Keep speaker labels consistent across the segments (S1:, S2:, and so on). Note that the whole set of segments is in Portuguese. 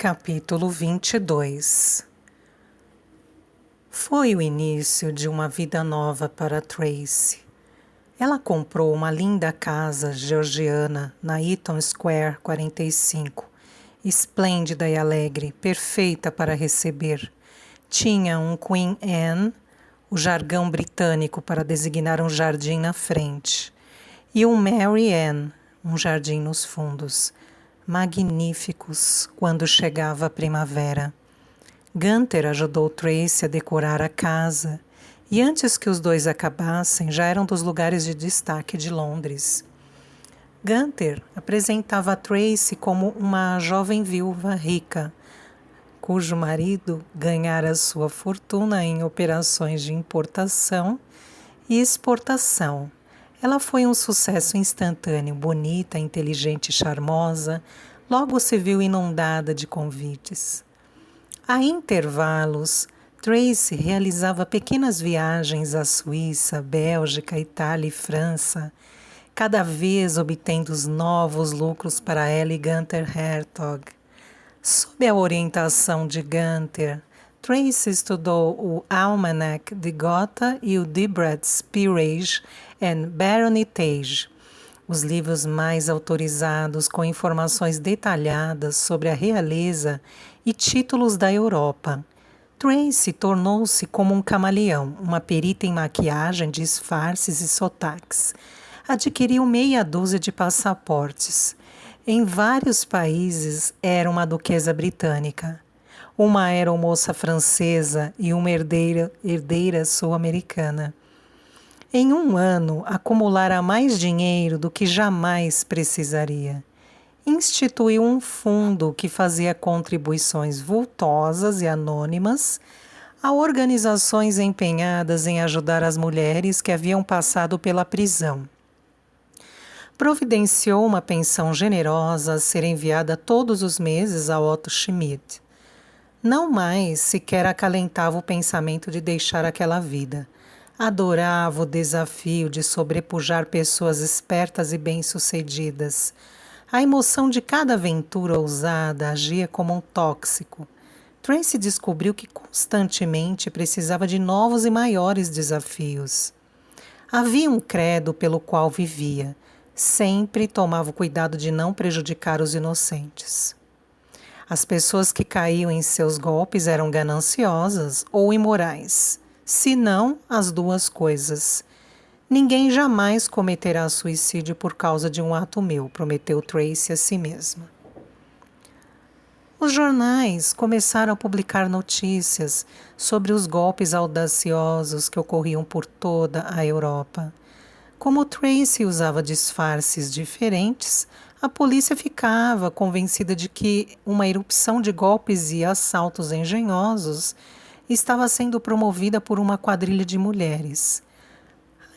S1: Capítulo 22. Foi o início de uma vida nova para Tracy. Ela comprou uma linda casa georgiana na Eaton Square 45, esplêndida e alegre, perfeita para receber. Tinha um Queen Anne, o jargão britânico para designar um jardim na frente, e um Mary Anne, um jardim nos fundos, magníficos quando chegava a primavera. Gunther ajudou Tracy a decorar a casa, e antes que os dois acabassem, já eram dos lugares de destaque de Londres. Gunther apresentava a Tracy como uma jovem viúva rica, cujo marido ganhara sua fortuna em operações de importação e exportação. Ela foi um sucesso instantâneo, bonita, inteligente e charmosa. Logo se viu inundada de convites. A intervalos, Tracy realizava pequenas viagens à Suíça, Bélgica, Itália e França, cada vez obtendo novos lucros para ela e Gunther Hertog. Sob a orientação de Gunther, Tracy estudou o Almanac de Gotha e o Debrett's Peerage and Baronetage, os livros mais autorizados com informações detalhadas sobre a realeza e títulos da Europa. Tracy tornou-se como um camaleão, uma perita em maquiagem, disfarces e sotaques. Adquiriu meia dúzia de passaportes. Em vários países era uma duquesa britânica, uma aeromoça francesa e uma herdeira sul-americana. Em um ano, acumulara mais dinheiro do que jamais precisaria. Instituiu um fundo que fazia contribuições vultosas e anônimas a organizações empenhadas em ajudar as mulheres que haviam passado pela prisão. Providenciou uma pensão generosa a ser enviada todos os meses a Otto Schmidt. Não mais sequer acalentava o pensamento de deixar aquela vida. Adorava o desafio de sobrepujar pessoas espertas e bem-sucedidas. A emoção de cada aventura ousada agia como um tóxico. Tracy descobriu que constantemente precisava de novos e maiores desafios. Havia um credo pelo qual vivia. Sempre tomava o cuidado de não prejudicar os inocentes. As pessoas que caíam em seus golpes eram gananciosas ou imorais, se não as duas coisas. Ninguém jamais cometerá suicídio por causa de um ato meu, prometeu Tracy a si mesma. Os jornais começaram a publicar notícias sobre os golpes audaciosos que ocorriam por toda a Europa. Como Tracy usava disfarces diferentes, a polícia ficava convencida de que uma erupção de golpes e assaltos engenhosos estava sendo promovida por uma quadrilha de mulheres.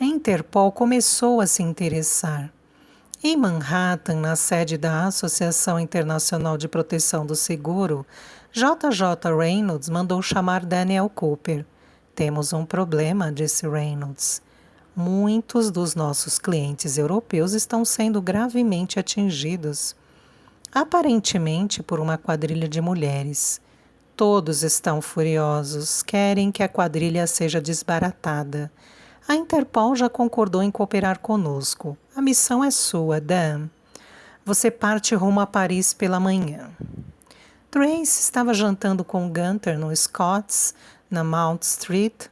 S1: A Interpol começou a se interessar. Em Manhattan, na sede da Associação Internacional de Proteção do Seguro, J.J. Reynolds mandou chamar Daniel Cooper. Temos um problema, disse Reynolds. Muitos dos nossos clientes europeus estão sendo gravemente atingidos, aparentemente por uma quadrilha de mulheres. Todos estão furiosos, querem que a quadrilha seja desbaratada. A Interpol já concordou em cooperar conosco. A missão é sua, Dan. Você parte rumo a Paris pela manhã. Tracy estava jantando com Gunther no Scott's, na Mount Street.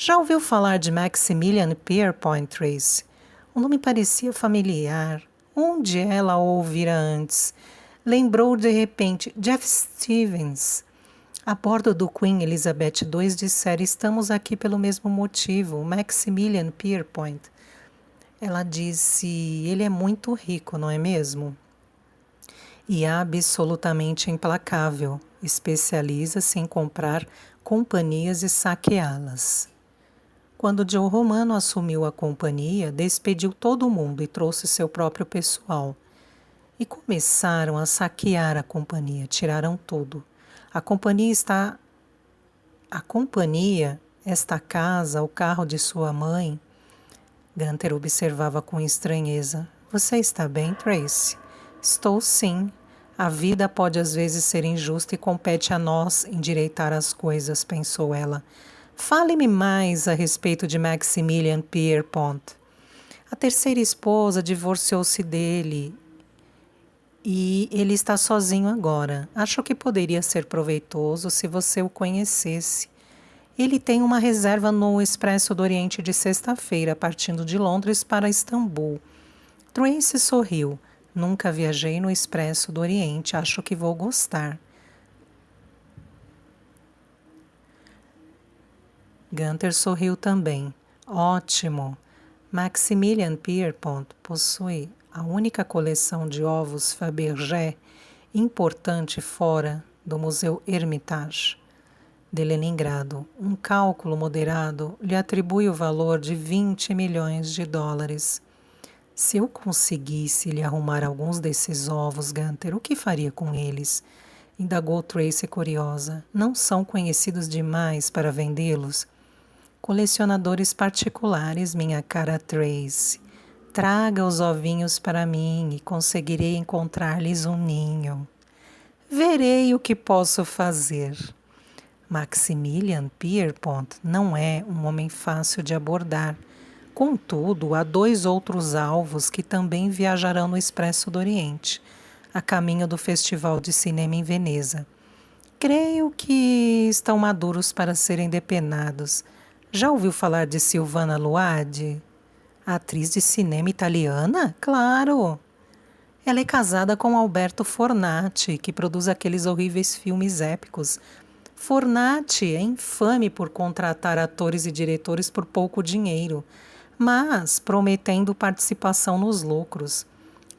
S1: Já ouviu falar de Maximilian Pierpont, Tracy? O nome parecia familiar. Onde ela o ouvira antes? Lembrou de repente Jeff Stevens. A bordo do Queen Elizabeth II disseram: estamos aqui pelo mesmo motivo, Maximilian Pierpont. Ela disse: ele é muito rico, não é mesmo? E absolutamente implacável. Especializa-se em comprar companhias e saqueá-las. Quando Joe Romano assumiu a companhia, despediu todo mundo e trouxe seu próprio pessoal. E começaram a saquear a companhia, tiraram tudo. A companhia, esta casa, o carro de sua mãe. Gunther observava com estranheza. Você está bem, Tracy? Estou sim. A vida pode às vezes ser injusta e compete a nós endireitar as coisas, pensou ela. Fale-me mais a respeito de Maximilian Pierpont. A terceira esposa divorciou-se dele e ele está sozinho agora. Acho que poderia ser proveitoso se você o conhecesse. Ele tem uma reserva no Expresso do Oriente de sexta-feira, partindo de Londres para Istambul. Tracy sorriu. Nunca viajei no Expresso do Oriente. Acho que vou gostar. Gunther sorriu também. Ótimo. Maximilian Pierpont possui a única coleção de ovos Fabergé importante fora do Museu Hermitage de Leningrado. Um cálculo moderado lhe atribui o valor de 20 milhões de dólares. Se eu conseguisse lhe arrumar alguns desses ovos, Gunther, o que faria com eles? Indagou Tracy curiosa. Não são conhecidos demais para vendê-los? Colecionadores particulares, minha cara Tracy. Traga os ovinhos para mim e conseguirei encontrar-lhes um ninho. Verei o que posso fazer. Maximilian Pierpont não é um homem fácil de abordar. Contudo, há 2 outros alvos que também viajarão no Expresso do Oriente, a caminho do Festival de Cinema em Veneza. Creio que estão maduros para serem depenados. Já ouviu falar de Silvana Luadi? A atriz de cinema italiana? Claro! Ela é casada com Alberto Fornati, que produz aqueles horríveis filmes épicos. Fornati é infame por contratar atores e diretores por pouco dinheiro, mas prometendo participação nos lucros.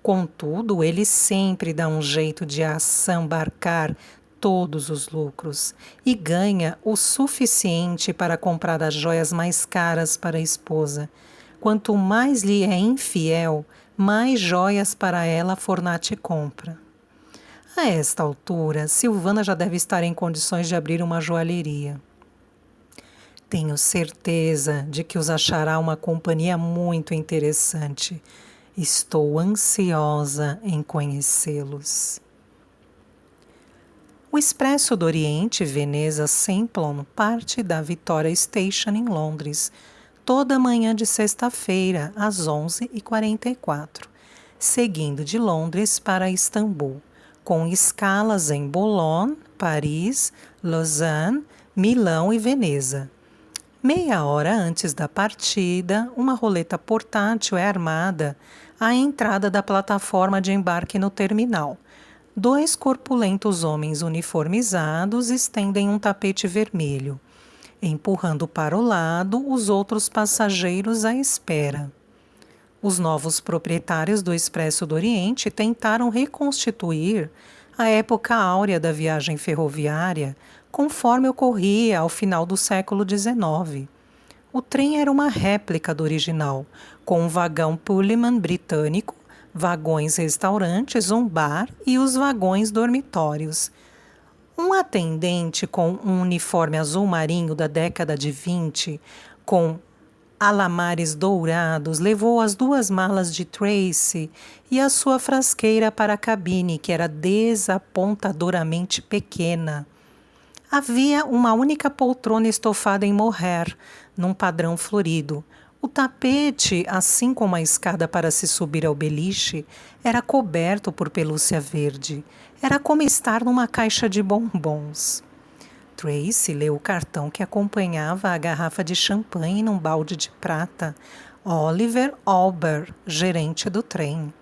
S1: Contudo, ele sempre dá um jeito de assambarcar todos os lucros e ganha o suficiente para comprar as joias mais caras para a esposa. Quanto mais lhe é infiel, mais joias para ela Fornati compra. A esta altura, Silvana já deve estar em condições de abrir uma joalheria. Tenho certeza de que os achará uma companhia muito interessante. Estou ansiosa em conhecê-los. O Expresso do Oriente Veneza Simplon parte da Victoria Station em Londres, toda manhã de sexta-feira, às 11h44, seguindo de Londres para Istambul, com escalas em Boulogne, Paris, Lausanne, Milão e Veneza. Meia hora antes da partida, uma roleta portátil é armada à entrada da plataforma de embarque no terminal. 2 corpulentos homens uniformizados estendem um tapete vermelho, empurrando para o lado os outros passageiros à espera. Os novos proprietários do Expresso do Oriente tentaram reconstituir a época áurea da viagem ferroviária, conforme ocorria ao final do século XIX. O trem era uma réplica do original, com um vagão Pullman britânico, vagões restaurantes, um bar e os vagões dormitórios. Um atendente com um uniforme azul marinho da década de 20, com alamares dourados, levou as 2 malas de Tracy e a sua frasqueira para a cabine, que era desapontadoramente pequena. Havia uma única poltrona estofada em mohair, num padrão florido. O tapete, assim como a escada para se subir ao beliche, era coberto por pelúcia verde. Era como estar numa caixa de bombons. Tracy leu o cartão que acompanhava a garrafa de champanhe num balde de prata. Oliver Auber, gerente do trem.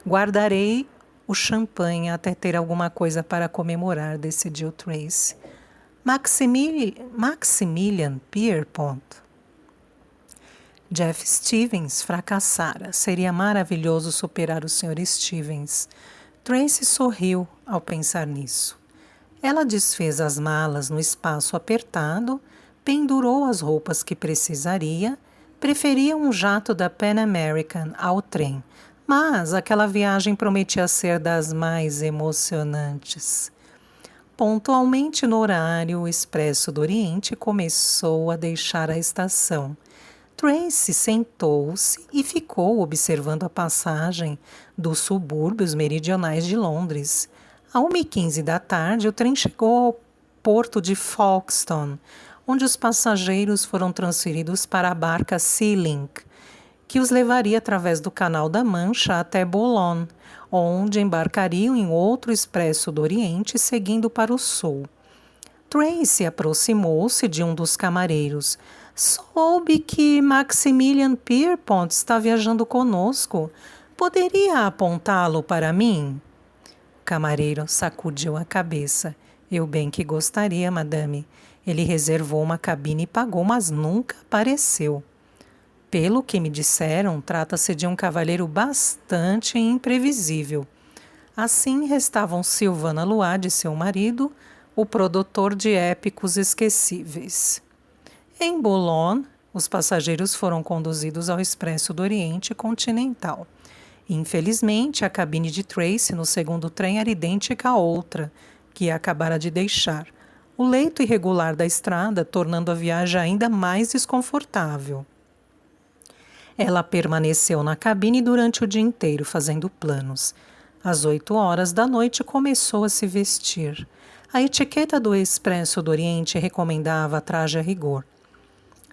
S1: Guardarei o champanhe até ter alguma coisa para comemorar, decidiu Tracy. Maximilian Pierpont. Jeff Stevens fracassara. Seria maravilhoso superar o Sr. Stevens. Tracy sorriu ao pensar nisso. Ela desfez as malas no espaço apertado, pendurou as roupas que precisaria, preferia um jato da Pan American ao trem, mas aquela viagem prometia ser das mais emocionantes. Pontualmente no horário, o Expresso do Oriente começou a deixar a estação. Tracy sentou-se e ficou observando a passagem dos subúrbios meridionais de Londres. À 1h15 da tarde, o trem chegou ao porto de Folkestone, onde os passageiros foram transferidos para a barca Sea-Link, que os levaria através do Canal da Mancha até Boulogne, onde embarcariam em outro expresso do Oriente, seguindo para o sul. Tracy aproximou-se de um dos camareiros. Soube que Maximilian Pierpont está viajando conosco. Poderia apontá-lo para mim? O camareiro sacudiu a cabeça. Eu bem que gostaria, madame. Ele reservou uma cabine e pagou, mas nunca apareceu. Pelo que me disseram, trata-se de um cavalheiro bastante imprevisível. Assim restavam Silvana Luad e seu marido, o produtor de épicos esquecíveis. Em Boulogne, os passageiros foram conduzidos ao Expresso do Oriente Continental. Infelizmente, a cabine de Tracy no segundo trem era idêntica à outra, que acabara de deixar. O leito irregular da estrada, tornando a viagem ainda mais desconfortável. Ela permaneceu na cabine durante o dia inteiro, fazendo planos. Às 8 horas da noite começou a se vestir. A etiqueta do Expresso do Oriente recomendava traje a rigor.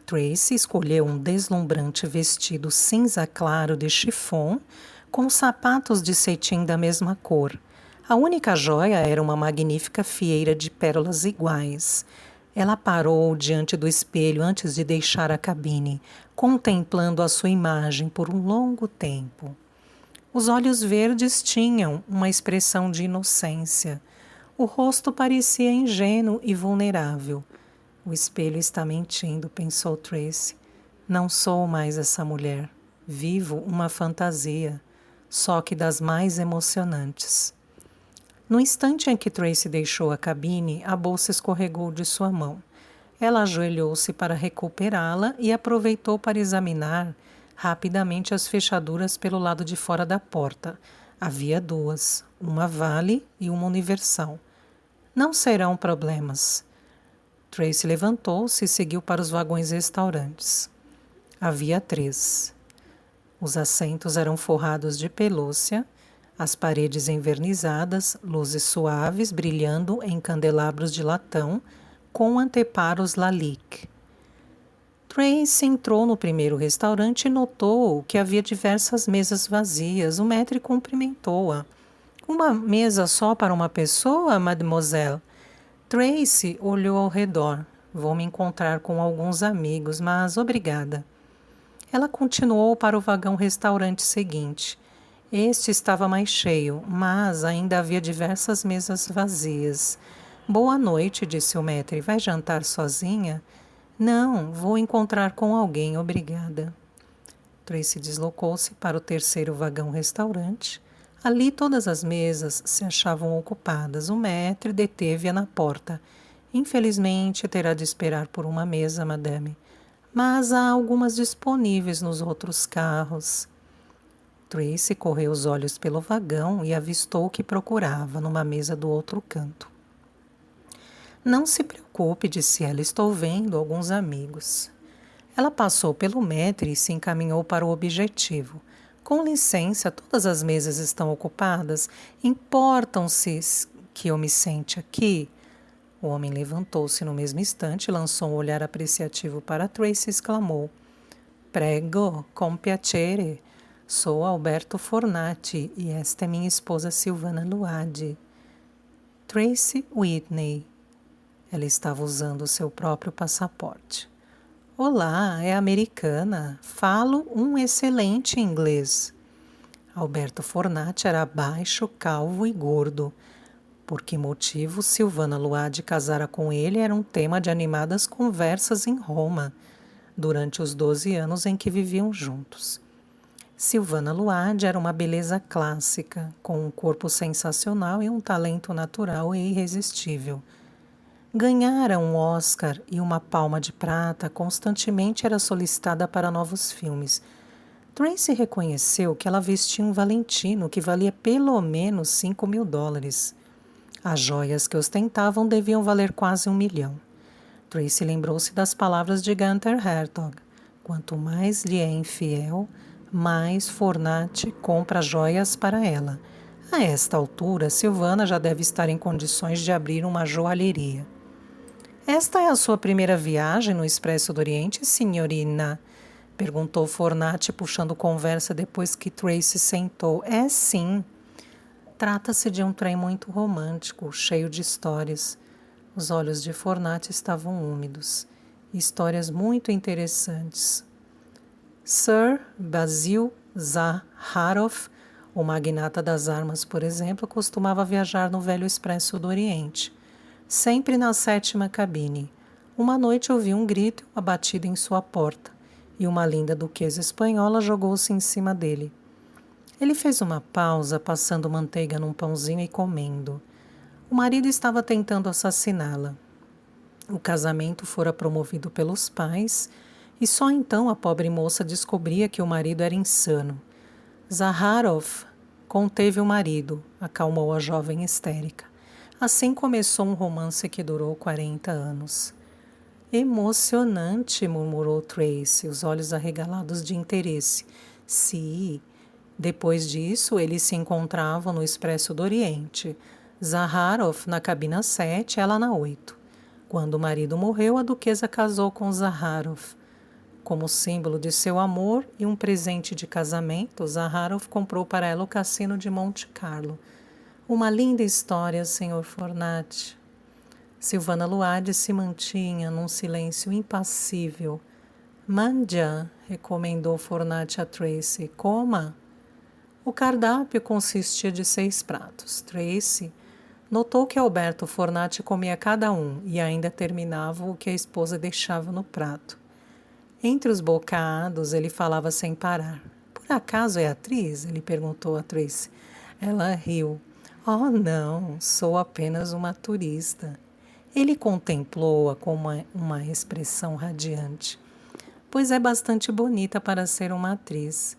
S1: Tracy escolheu um deslumbrante vestido cinza claro de chiffon, com sapatos de cetim da mesma cor. A única joia era uma magnífica fieira de pérolas iguais. Ela parou diante do espelho antes de deixar a cabine, contemplando a sua imagem por um longo tempo. Os olhos verdes tinham uma expressão de inocência. O rosto parecia ingênuo e vulnerável. O espelho está mentindo, pensou Tracy. Não sou mais essa mulher. Vivo uma fantasia, só que das mais emocionantes. No instante em que Tracy deixou a cabine, a bolsa escorregou de sua mão. Ela ajoelhou-se para recuperá-la e aproveitou para examinar rapidamente as fechaduras pelo lado de fora da porta. Havia duas, uma Vale e uma Universal. Não serão problemas. Tracy levantou-se e seguiu para os vagões restaurantes. Havia 3. Os assentos eram forrados de pelúcia, as paredes envernizadas, luzes suaves brilhando em candelabros de latão, com anteparos Lalique. Tracy entrou no primeiro restaurante e notou que havia diversas mesas vazias. O maître cumprimentou-a. Uma mesa só para uma pessoa, mademoiselle? Tracy olhou ao redor. Vou me encontrar com alguns amigos, mas obrigada. Ela continuou para o vagão-restaurante seguinte. Este estava mais cheio, mas ainda havia diversas mesas vazias. Boa noite, disse o maître. Vai jantar sozinha? Não, vou encontrar com alguém, obrigada. Tracy deslocou-se para o terceiro vagão-restaurante. Ali todas as mesas se achavam ocupadas. O maître deteve-a na porta. Infelizmente, terá de esperar por uma mesa, madame. Mas há algumas disponíveis nos outros carros. Tracy correu os olhos pelo vagão e avistou o que procurava numa mesa do outro canto. Não se preocupe, disse ela, estou vendo alguns amigos. Ela passou pelo maître e se encaminhou para o objetivo. Com licença, todas as mesas estão ocupadas. Importam-se que eu me sente aqui? O homem levantou-se no mesmo instante, lançou um olhar apreciativo para Tracy e exclamou: Prego, con piacere. Sou Alberto Fornati e esta é minha esposa Silvana Luad. Tracy Whitney. Ela estava usando o seu próprio passaporte. Olá, é americana. Falo um excelente inglês. Alberto Fornati era baixo, calvo e gordo. Por que motivo Silvana Luad casara com ele era um tema de animadas conversas em Roma, durante os 12 anos em que viviam juntos. Silvana Luad era uma beleza clássica, com um corpo sensacional e um talento natural e irresistível. Ganhara um Oscar e uma Palma de Prata, constantemente era solicitada para novos filmes. Tracy reconheceu que ela vestia um Valentino que valia pelo menos $5.000. As joias que ostentavam deviam valer quase $1 milhão. Tracy lembrou-se das palavras de Gunther Hertog. Quanto mais lhe é infiel, mais Fornati compra joias para ela. A esta altura, Silvana já deve estar em condições de abrir uma joalheria. Esta é a sua primeira viagem no Expresso do Oriente, signorina? Perguntou Fornati, puxando conversa depois que Tracy sentou. É sim. Trata-se de um trem muito romântico, cheio de histórias. Os olhos de Fornati estavam úmidos. Histórias muito interessantes. Sir Basil Zaharoff, o magnata das armas, por exemplo, costumava viajar no velho Expresso do Oriente, sempre na 7ª cabine. Uma noite ouviu um grito abatido em sua porta, e uma linda duquesa espanhola jogou-se em cima dele. Ele fez uma pausa, passando manteiga num pãozinho e comendo. O marido estava tentando assassiná-la. O casamento fora promovido pelos pais, e só então a pobre moça descobria que o marido era insano. Zaharoff conteve o marido, acalmou a jovem histérica. Assim começou um romance que durou 40 anos. Emocionante, murmurou Tracy, os olhos arregalados de interesse. Sim. Depois disso, eles se encontravam no Expresso do Oriente. Zaharoff na cabina 7, ela na 8. Quando o marido morreu, a duquesa casou com Zaharoff. Como símbolo de seu amor e um presente de casamento, Zaharoff comprou para ela o cassino de Monte Carlo. Uma linda história, Sr. Fornati. Silvana Luardi se mantinha num silêncio impassível. Mangia, recomendou Fornati a Tracy. Coma. O cardápio consistia de 6 pratos. Tracy notou que Alberto Fornati comia cada um e ainda terminava o que a esposa deixava no prato. Entre os bocados, ele falava sem parar. Por acaso é atriz? Ele perguntou a Tracy. Ela riu. Oh, não, sou apenas uma turista. Ele contemplou-a com uma expressão radiante. Pois é bastante bonita para ser uma atriz.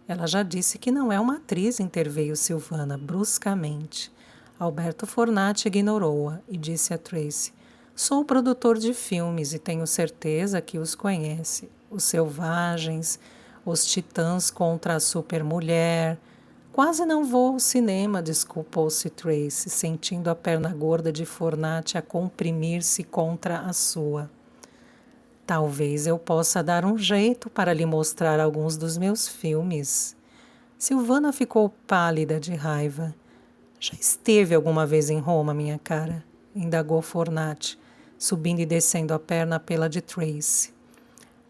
S1: Ela já disse que não é uma atriz, interveio Silvana, bruscamente. Alberto Fornati ignorou-a e disse a Tracy: sou produtor de filmes e tenho certeza que os conhece. Os Selvagens, Os Titãs contra a Supermulher. Quase não vou ao cinema, desculpou-se Tracy, sentindo a perna gorda de Fornati a comprimir-se contra a sua. Talvez eu possa dar um jeito para lhe mostrar alguns dos meus filmes. Silvana ficou pálida de raiva. Já esteve alguma vez em Roma, minha cara? Indagou Fornati, subindo e descendo a perna pela de Tracy.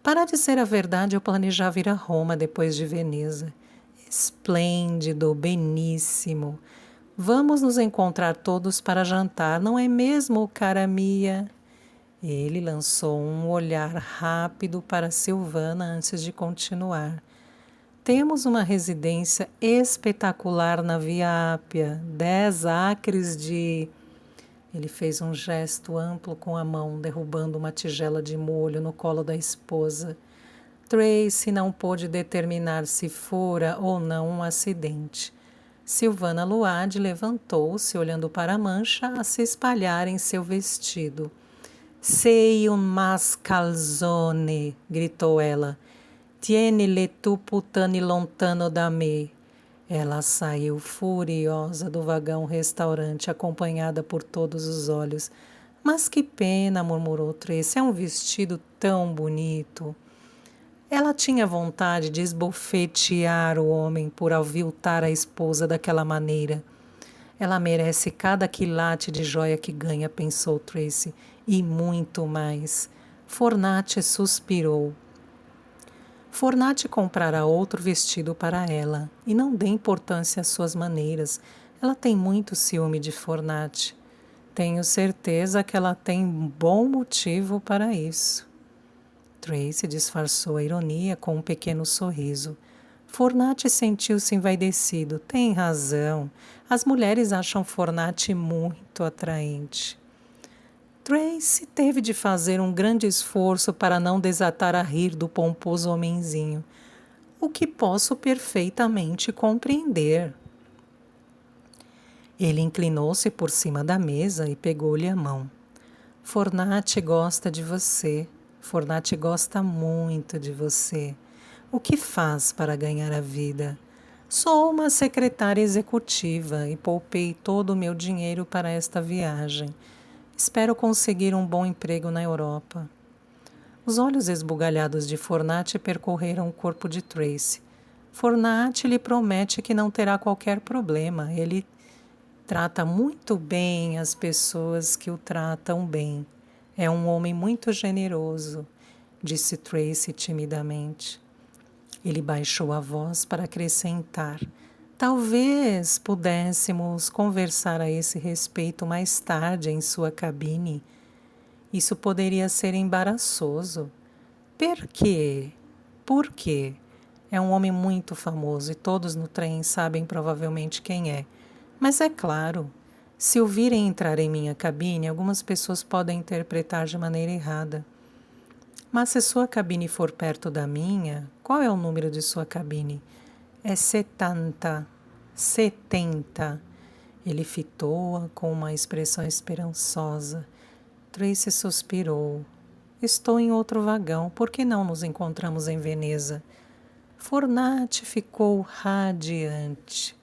S1: Para dizer a verdade, eu planejava ir a Roma depois de Veneza. Esplêndido, beníssimo. Vamos nos encontrar todos para jantar, não é mesmo, cara minha? Ele lançou um olhar rápido para Silvana antes de continuar. Temos uma residência espetacular na Via Ápia, 10 acres de... Ele fez um gesto amplo com a mão, derrubando uma tigela de molho no colo da esposa. Tracy não pôde determinar se fora ou não um acidente. Silvana Luardi levantou-se, olhando para a mancha a se espalhar em seu vestido. Sei un mascalzone, gritou ela. Tieni-le tu putani lontano da me. Ela saiu furiosa do vagão-restaurante, acompanhada por todos os olhos. Mas que pena, murmurou Tracy, é um vestido tão bonito. Ela tinha vontade de esbofetear o homem por aviltar a esposa daquela maneira. Ela merece cada quilate de joia que ganha, pensou Tracy, e muito mais. Fornati suspirou. Fornati comprará outro vestido para ela, e não dê importância às suas maneiras. Ela tem muito ciúme de Fornati. Tenho certeza que ela tem um bom motivo para isso. Tracy disfarçou a ironia com um pequeno sorriso. Fornati sentiu-se envaidecido. Tem razão. As mulheres acham Fornati muito atraente. Tracy teve de fazer um grande esforço para não desatar a rir do pomposo homenzinho, o que posso perfeitamente compreender. Ele inclinou-se por cima da mesa e pegou-lhe a mão. Fornati gosta de você. Fornati gosta muito de você. O que faz para ganhar a vida? Sou uma secretária executiva e poupei todo o meu dinheiro para esta viagem. Espero conseguir um bom emprego na Europa. Os olhos esbugalhados de Fornati percorreram o corpo de Tracy. Fornati lhe promete que não terá qualquer problema. Ele trata muito bem as pessoas que o tratam bem. É um homem muito generoso, disse Tracy timidamente. Ele baixou a voz para acrescentar: talvez pudéssemos conversar a esse respeito mais tarde em sua cabine. Isso poderia ser embaraçoso. Por quê? Por quê? É um homem muito famoso e todos no trem sabem provavelmente quem é. Mas é claro, se o virem entrar em minha cabine, algumas pessoas podem interpretar de maneira errada. Mas se sua cabine for perto da minha, qual é o número de sua cabine? É 70. 70. Ele fitou-a com uma expressão esperançosa. Tracy suspirou. Estou em outro vagão. Por que não nos encontramos em Veneza? Fornati ficou radiante.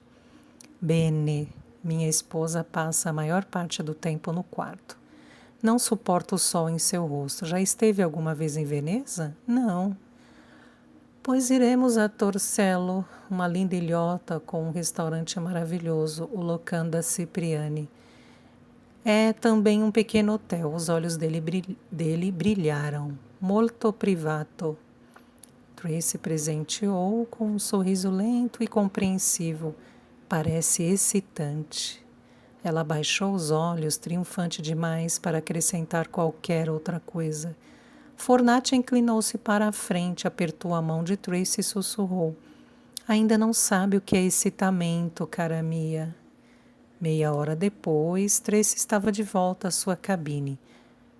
S1: Bene, minha esposa passa a maior parte do tempo no quarto. Não suporto o sol em seu rosto. Já esteve alguma vez em Veneza? Não. Pois iremos a Torcello, uma linda ilhota com um restaurante maravilhoso, o Locanda Cipriani. É também um pequeno hotel. Os olhos dele brilharam. Molto privato. Tracy presenteou com um sorriso lento e compreensivo. Parece excitante. Ela baixou os olhos, triunfante demais para acrescentar qualquer outra coisa. Fornati inclinou-se para a frente, apertou a mão de Tracy e sussurrou: ainda não sabe o que é excitamento, cara minha. Meia hora depois, Tracy estava de volta à sua cabine.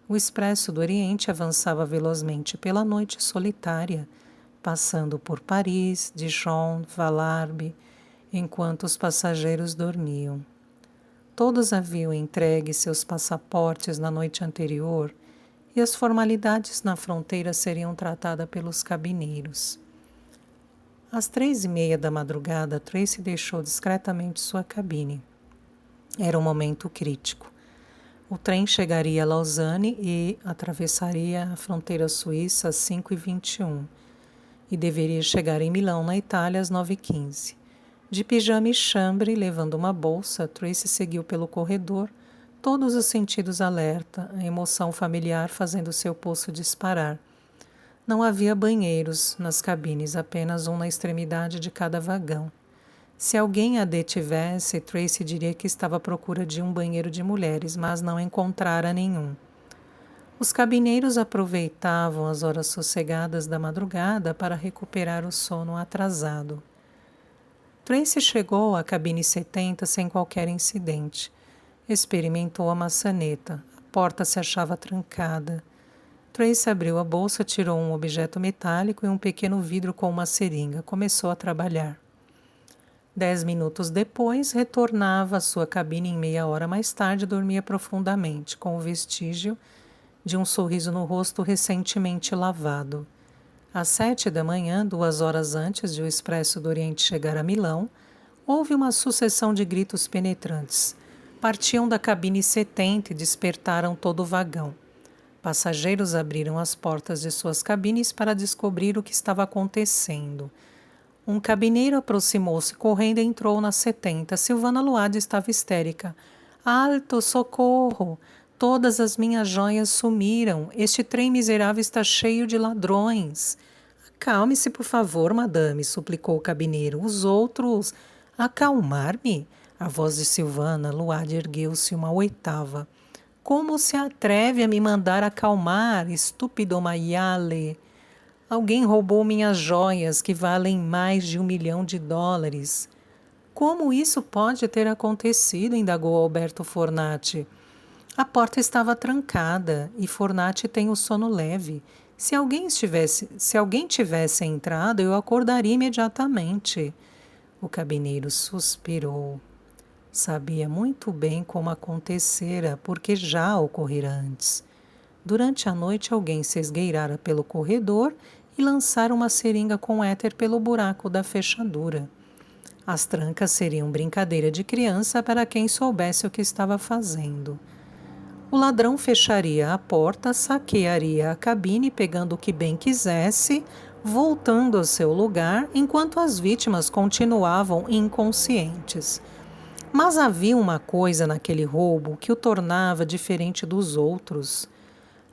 S1: O Expresso do Oriente avançava velozmente pela noite solitária, passando por Paris, Dijon, Valarbe, enquanto os passageiros dormiam. Todos haviam entregue seus passaportes na noite anterior e as formalidades na fronteira seriam tratadas pelos cabineiros. Às 3:30 da madrugada, Tracy deixou discretamente sua cabine. Era um momento crítico. O trem chegaria a Lausanne e atravessaria a fronteira suíça às 5:21 e deveria chegar em Milão, na Itália, às 9:15. De pijama e chambre, levando uma bolsa, Tracy seguiu pelo corredor, todos os sentidos alerta, a emoção familiar fazendo seu pulso disparar. Não havia banheiros nas cabines, apenas um na extremidade de cada vagão. Se alguém a detivesse, Tracy diria que estava à procura de um banheiro de mulheres, mas não encontrara nenhum. Os cabineiros aproveitavam as horas sossegadas da madrugada para recuperar o sono atrasado. Tracy chegou à cabine 70 sem qualquer incidente. Experimentou a maçaneta. A porta se achava trancada. Tracy abriu a bolsa, tirou um objeto metálico e um pequeno vidro com uma seringa. Começou a trabalhar. 10 minutos depois, retornava à sua cabine e meia hora mais tarde dormia profundamente, com o vestígio de um sorriso no rosto recentemente lavado. Às 7 da manhã, 2 horas antes de o Expresso do Oriente chegar a Milão, houve uma sucessão de gritos penetrantes. Partiam da cabine 70 e despertaram todo o vagão. Passageiros abriram as portas de suas cabines para descobrir o que estava acontecendo. Um cabineiro aproximou-se correndo e entrou na 70. Silvana Luade estava histérica. Alto, socorro! Todas as minhas joias sumiram. Este trem miserável está cheio de ladrões. Acalme-se, por favor, madame, suplicou o cabineiro. Os outros... Acalmar-me? A voz de Silvana Luade ergueu-se uma oitava. Como se atreve a me mandar acalmar, estúpido maiale? Alguém roubou minhas joias, que valem mais de $1 milhão. Como isso pode ter acontecido? Indagou Alberto Fornati. A porta estava trancada e Fornati tem o sono leve. Se alguém tivesse entrado, eu acordaria imediatamente. O cabineiro suspirou. Sabia muito bem como acontecera, porque já ocorrera antes. Durante a noite, alguém se esgueirara pelo corredor e lançara uma seringa com éter pelo buraco da fechadura. As trancas seriam brincadeira de criança para quem soubesse o que estava fazendo. O ladrão fecharia a porta, saquearia a cabine, pegando o que bem quisesse, voltando ao seu lugar, enquanto as vítimas continuavam inconscientes. Mas havia uma coisa naquele roubo que o tornava diferente dos outros.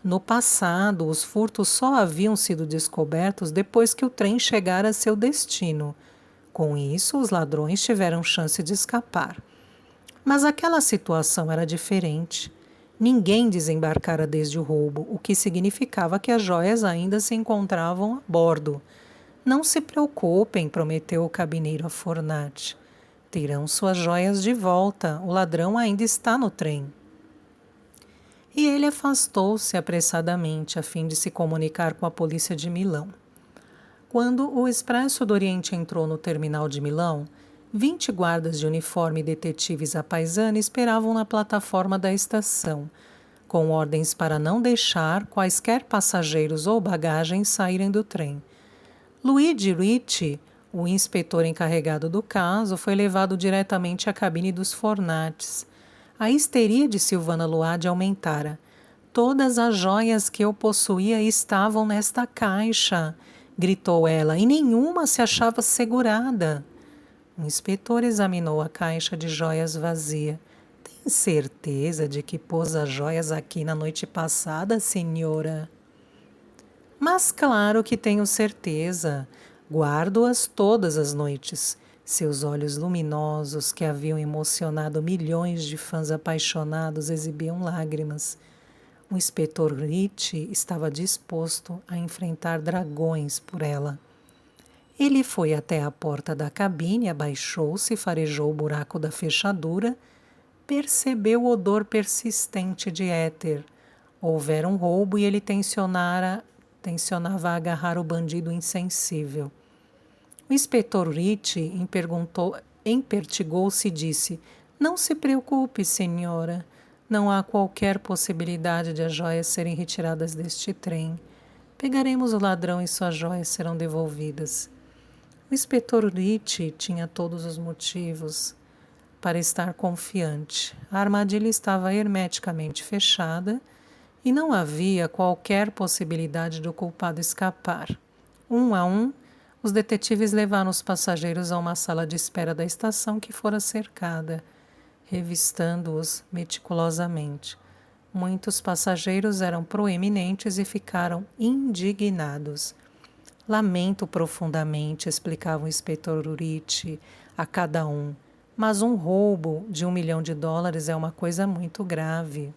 S1: No passado, os furtos só haviam sido descobertos depois que o trem chegara a seu destino. Com isso, os ladrões tiveram chance de escapar. Mas aquela situação era diferente. Ninguém desembarcara desde o roubo, o que significava que as joias ainda se encontravam a bordo. Não se preocupem, prometeu o cabineiro a Fornati. Terão suas joias de volta, o ladrão ainda está no trem. E ele afastou-se apressadamente a fim de se comunicar com a polícia de Milão. Quando o Expresso do Oriente entrou no terminal de Milão, 20 guardas de uniforme e detetives à paisana esperavam na plataforma da estação, com ordens para não deixar quaisquer passageiros ou bagagens saírem do trem. Luigi Ricci, o inspetor encarregado do caso, foi levado diretamente à cabine dos Fornatis. A histeria de Silvana Luadi aumentara. Todas as joias que eu possuía estavam nesta caixa, gritou ela, e nenhuma se achava segurada. O inspetor examinou a caixa de joias vazia. Tem certeza de que pôs as joias aqui na noite passada, senhora? Mas claro que tenho certeza. Guardo-as todas as noites. Seus olhos luminosos, que haviam emocionado milhões de fãs apaixonados, exibiam lágrimas. O inspetor Ricci estava disposto a enfrentar dragões por ela. Ele foi até a porta da cabine, abaixou-se, farejou o buraco da fechadura, percebeu o odor persistente de éter. Houvera um roubo e ele tensionava agarrar o bandido insensível. O inspetor Ricci empertigou-se e disse: Não se preocupe, senhora. Não há qualquer possibilidade de as joias serem retiradas deste trem. Pegaremos o ladrão e suas joias serão devolvidas. O inspetor Ricci tinha todos os motivos para estar confiante. A armadilha estava hermeticamente fechada e não havia qualquer possibilidade do culpado escapar. Um a um, os detetives levaram os passageiros a uma sala de espera da estação que fora cercada, revistando-os meticulosamente. Muitos passageiros eram proeminentes e ficaram indignados. Lamento profundamente, explicava o inspetor Ricci a cada um, mas um roubo de $1 milhão é uma coisa muito grave.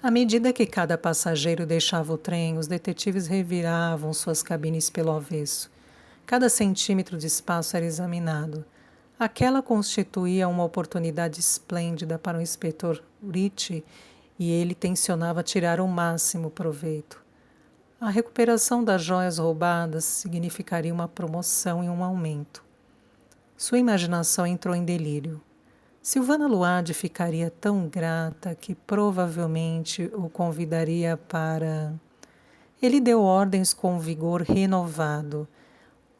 S1: À medida que cada passageiro deixava o trem, os detetives reviravam suas cabines pelo avesso. Cada centímetro de espaço era examinado. Aquela constituía uma oportunidade esplêndida para o inspetor Ricci e ele tencionava tirar o máximo proveito. A recuperação das joias roubadas significaria uma promoção e um aumento. Sua imaginação entrou em delírio. Silvana Luadi ficaria tão grata que provavelmente o convidaria para... Ele deu ordens com vigor renovado.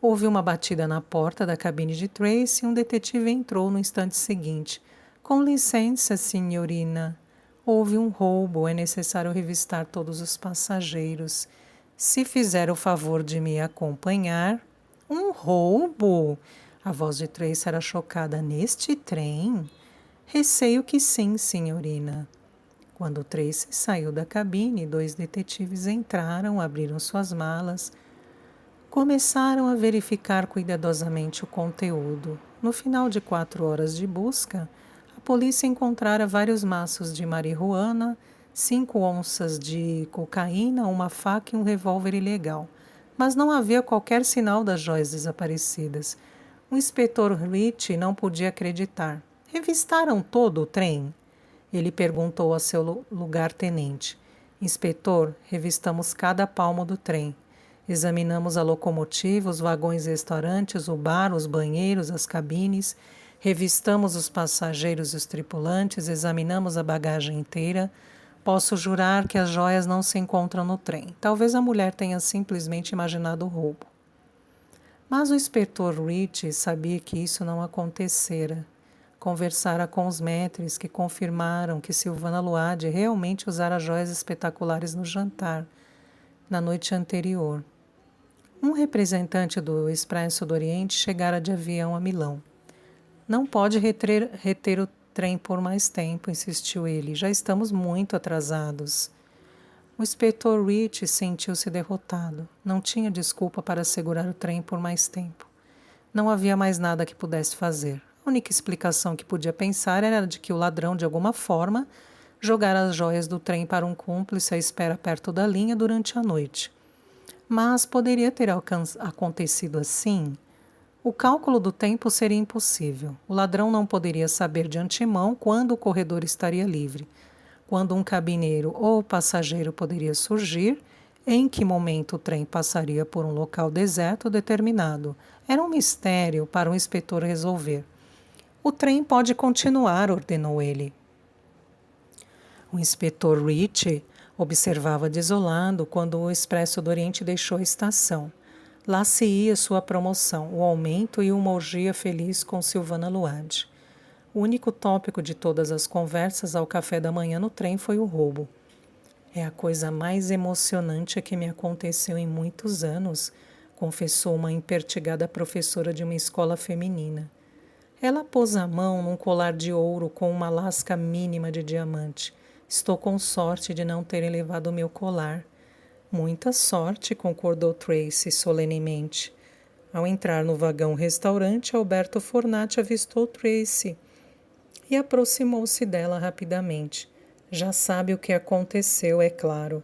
S1: Houve uma batida na porta da cabine de Tracy e um detetive entrou no instante seguinte. Com licença, senhorina. Houve um roubo, é necessário revistar todos os passageiros. Se fizer o favor de me acompanhar... Um roubo? A voz de Tracy era chocada. Neste trem? Receio que sim, senhorina. Quando Tracy saiu da cabine, 2 detetives entraram, abriram suas malas, começaram a verificar cuidadosamente o conteúdo. No final de 4 horas de busca, a polícia encontrara vários maços de marihuana, 5 onças de cocaína, uma faca e um revólver ilegal. Mas não havia qualquer sinal das joias desaparecidas. O inspetor Ricci não podia acreditar. Revistaram todo o trem? Ele perguntou a seu lugar-tenente. Inspetor, revistamos cada palmo do trem. Examinamos a locomotiva, os vagões restaurantes, o bar, os banheiros, as cabines. Revistamos os passageiros e os tripulantes, examinamos a bagagem inteira. Posso jurar que as joias não se encontram no trem. Talvez a mulher tenha simplesmente imaginado o roubo. Mas o inspetor Rich sabia que isso não acontecera. Conversara com os maîtres que confirmaram que Silvana Luade realmente usara joias espetaculares no jantar, na noite anterior. Um representante do Expresso do Oriente chegara de avião a Milão. Não pode reter o trem por mais tempo, insistiu ele. Já estamos muito atrasados. O inspetor Rich sentiu-se derrotado. Não tinha desculpa para segurar o trem por mais tempo. Não havia mais nada que pudesse fazer. A única explicação que podia pensar era de que o ladrão, de alguma forma, jogara as joias do trem para um cúmplice à espera perto da linha durante a noite. Mas poderia ter acontecido assim? O cálculo do tempo seria impossível. O ladrão não poderia saber de antemão quando o corredor estaria livre, quando um cabineiro ou passageiro poderia surgir, em que momento o trem passaria por um local deserto determinado. Era um mistério para o inspetor resolver. O trem pode continuar, ordenou ele. O inspetor Rich observava desolado quando o Expresso do Oriente deixou a estação. Lá se ia sua promoção, o aumento e uma orgia feliz com Silvana Luade. O único tópico de todas as conversas ao café da manhã no trem foi o roubo. É a coisa mais emocionante que me aconteceu em muitos anos, confessou uma empertigada professora de uma escola feminina. Ela pôs a mão num colar de ouro com uma lasca mínima de diamante. Estou com sorte de não terem levado o meu colar. Muita sorte, concordou Tracy solenemente. Ao entrar no vagão-restaurante, Alberto Fornati avistou Tracy e aproximou-se dela rapidamente. Já sabe o que aconteceu, é claro.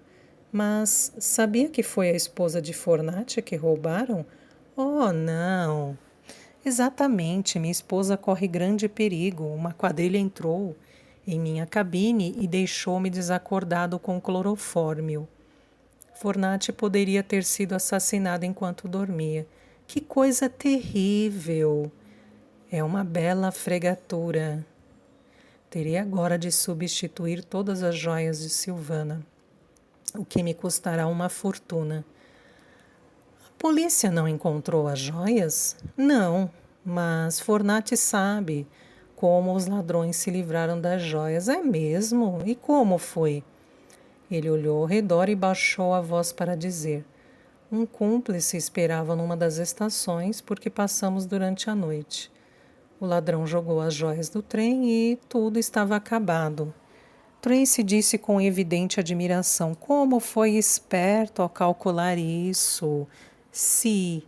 S1: Mas sabia que foi a esposa de Fornati que roubaram? Oh, não! Exatamente, minha esposa corre grande perigo. Uma quadrilha entrou em minha cabine e deixou-me desacordado com clorofórmio. Fornati poderia ter sido assassinado enquanto dormia. Que coisa terrível! É uma bela fregatura. Teria agora de substituir todas as joias de Silvana, o que me custará uma fortuna. A polícia não encontrou as joias? Não, mas Fornati sabe como os ladrões se livraram das joias. É mesmo? E como foi? Ele olhou ao redor e baixou a voz para dizer: um cúmplice esperava numa das estações porque passamos durante a noite. O ladrão jogou as joias do trem e tudo estava acabado. Tracy disse com evidente admiração: como foi esperto ao calcular isso? Se...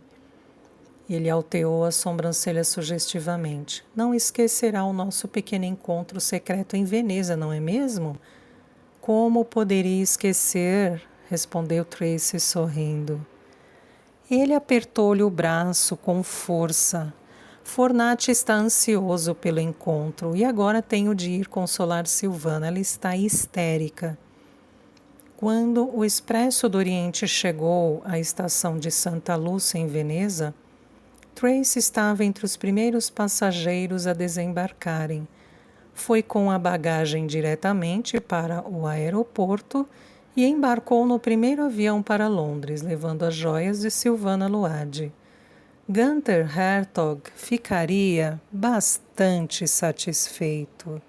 S1: Ele alteou as sobrancelhas sugestivamente. Não esquecerá o nosso pequeno encontro secreto em Veneza, não é mesmo? Como poderia esquecer? Respondeu Tracy sorrindo. Ele apertou-lhe o braço com força. Fornati está ansioso pelo encontro e agora tenho de ir consolar Silvana. Ela está histérica. Quando o Expresso do Oriente chegou à estação de Santa Lúcia, em Veneza, Tracy estava entre os primeiros passageiros a desembarcarem. Foi com a bagagem diretamente para o aeroporto e embarcou no primeiro avião para Londres, levando as joias de Silvana Luade. Gunther Hertog ficaria bastante satisfeito.